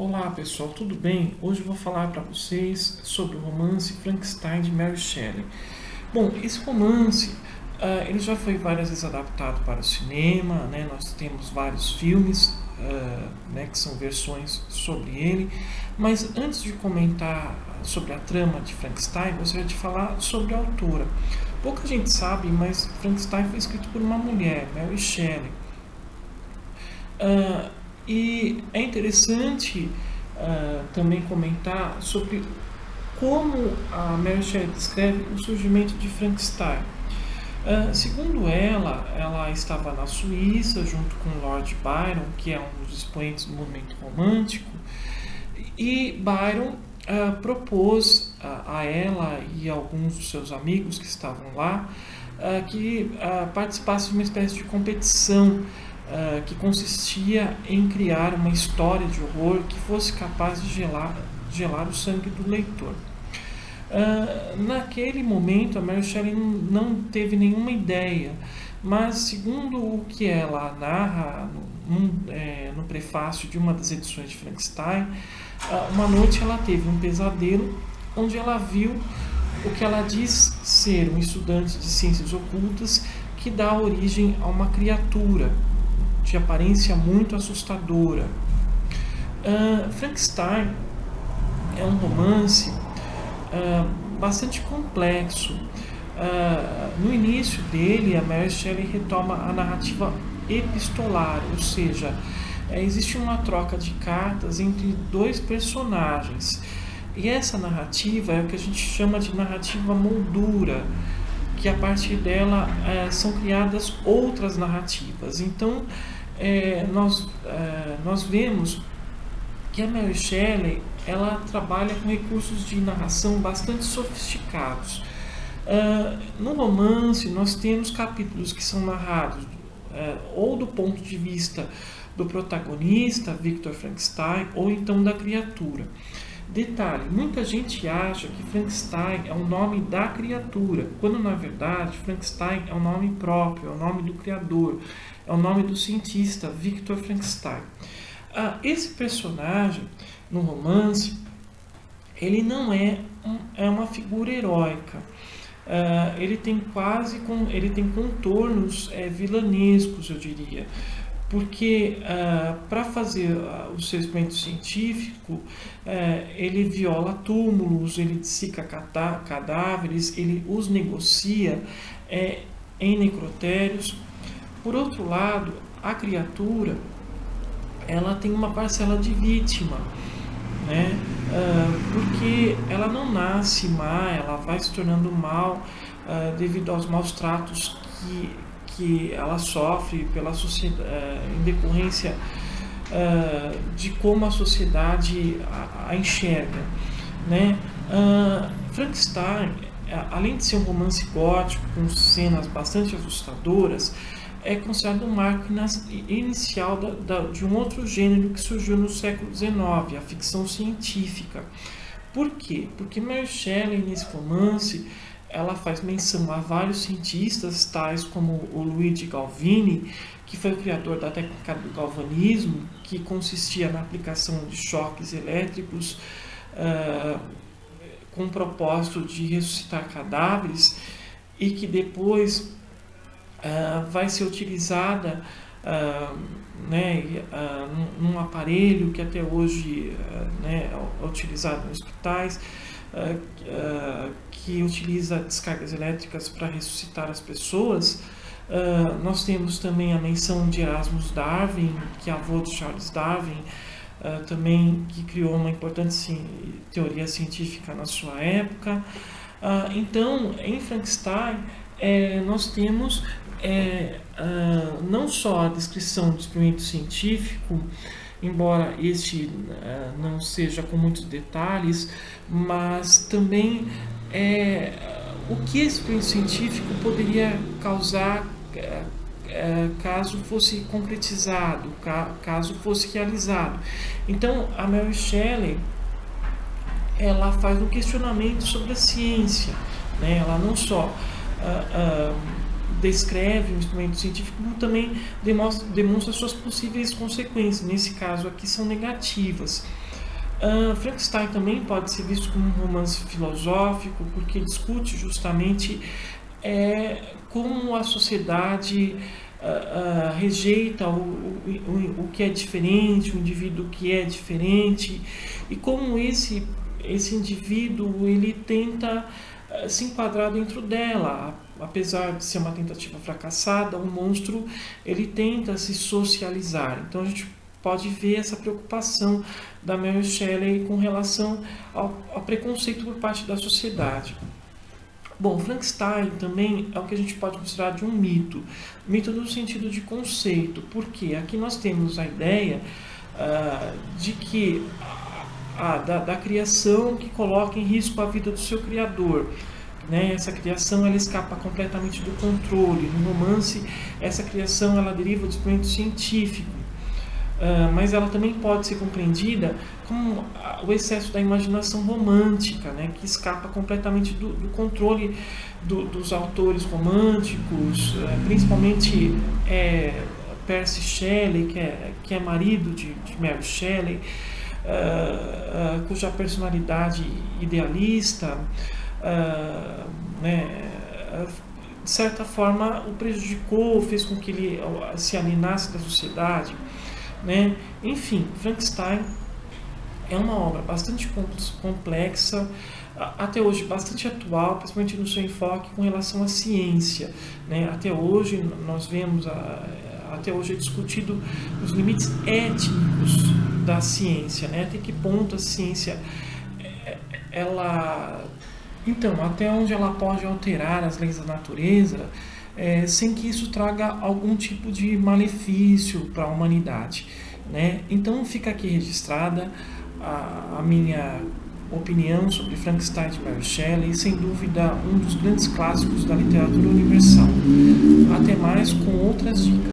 Olá pessoal, tudo bem? Hoje eu vou falar para vocês sobre o romance Frankenstein de Mary Shelley. Bom, esse romance ele já foi várias vezes adaptado para o cinema, né? Nós temos vários filmes né, que são versões sobre ele, mas antes de comentar sobre a trama de Frankenstein, gostaria de falar sobre a autora. Pouca gente sabe, mas Frankenstein foi escrito por uma mulher, Mary Shelley. Ah, e é interessante também comentar sobre como a Mary Shelley descreve o surgimento de Frankenstein. Segundo ela estava na Suíça junto com Lord Byron, que é um dos expoentes do movimento romântico, e Byron propôs a ela e alguns dos seus amigos que estavam lá que participasse de uma espécie de competição que consistia em criar uma história de horror que fosse capaz de gelar o sangue do leitor. Naquele momento, a Mary Shelley não teve nenhuma ideia, mas segundo o que ela narra no prefácio de uma das edições de Frankenstein, uma noite ela teve um pesadelo onde ela viu o que ela diz ser um estudante de ciências ocultas que dá origem a uma criatura de aparência muito assustadora. Frankenstein é um romance bastante complexo. No início dele, a Mary Shelley retoma a narrativa epistolar, ou seja, existe uma troca de cartas entre dois personagens. E essa narrativa é o que a gente chama de narrativa moldura, que a partir dela são criadas outras narrativas. Então, nós vemos que a Mary Shelley ela trabalha com recursos de narração bastante sofisticados. No romance, nós temos capítulos que são narrados ou do ponto de vista do protagonista, Victor Frankenstein, ou então da criatura. Detalhe, muita gente acha que Frankenstein é o nome da criatura, quando na verdade Frankenstein é o nome próprio, é o nome do criador, é o nome do cientista Victor Frankenstein. Esse personagem no romance, ele não é uma figura heróica. Ele tem contornos vilanescos, eu diria, porque para fazer o seu experimento científico ele viola túmulos, ele disseca cadáveres, ele os negocia em necrotérios. Por outro lado, a criatura ela tem uma parcela de vítima, né? Porque ela não nasce má, ela vai se tornando mal devido aos maus tratos que ela sofre pela sociedade, em decorrência de como a sociedade a enxerga, né? Frankenstein, além de ser um romance gótico com cenas bastante assustadoras, é considerado um marco inicial de um outro gênero que surgiu no século XIX, a ficção científica. Por quê? Porque Mary Shelley, nesse romance, ela faz menção a vários cientistas, tais como o Luigi Galvini, que foi o criador da técnica do galvanismo, que consistia na aplicação de choques elétricos com o propósito de ressuscitar cadáveres e que depois vai ser utilizada num aparelho que até hoje é utilizado em hospitais, que utiliza descargas elétricas para ressuscitar as pessoas. Nós temos também a menção de Erasmus Darwin, que é avô de Charles Darwin, também que criou uma importante teoria científica na sua época. Então, em Frankenstein, nós temos não só a descrição do experimento científico, embora este não seja com muitos detalhes, mas também o que esse experimento científico poderia causar caso fosse concretizado, caso fosse realizado. Então, a Mary Shelley ela faz um questionamento sobre a ciência, né? Ela não só descreve um instrumento científico, como também demonstra suas possíveis consequências. Nesse caso aqui são negativas. Frankenstein também pode ser visto como um romance filosófico, porque discute justamente como a sociedade rejeita o que é diferente, o indivíduo que é diferente, e como esse indivíduo ele tenta se enquadrar dentro dela. Apesar de ser uma tentativa fracassada, o monstro ele tenta se socializar. Então a gente pode ver essa preocupação da Mary Shelley com relação ao preconceito por parte da sociedade. Bom, Frankenstein também é o que a gente pode considerar de um mito. Mito no sentido de conceito, porque aqui nós temos a ideia de que da criação que coloca em risco a vida do seu criador. Né? Essa criação ela escapa completamente do controle. No romance, essa criação ela deriva do experimento científico. Mas ela também pode ser compreendida como o excesso da imaginação romântica, né, que escapa completamente do controle dos autores românticos, principalmente Percy Shelley, que é marido de Mary Shelley, cuja personalidade idealista, né, de certa forma o prejudicou, fez com que ele se alienasse da sociedade. Né? Enfim, Frankenstein é uma obra bastante complexa, até hoje bastante atual, principalmente no seu enfoque com relação à ciência. Né? Até hoje nós vemos, até hoje é discutido os limites étnicos da ciência, né? Até que ponto a ciência, então, até onde ela pode alterar as leis da natureza, sem que isso traga algum tipo de malefício para a humanidade. Né? Então fica aqui registrada a minha opinião sobre Frankenstein de Mary Shelley, sem dúvida um dos grandes clássicos da literatura universal. Até mais com outras dicas.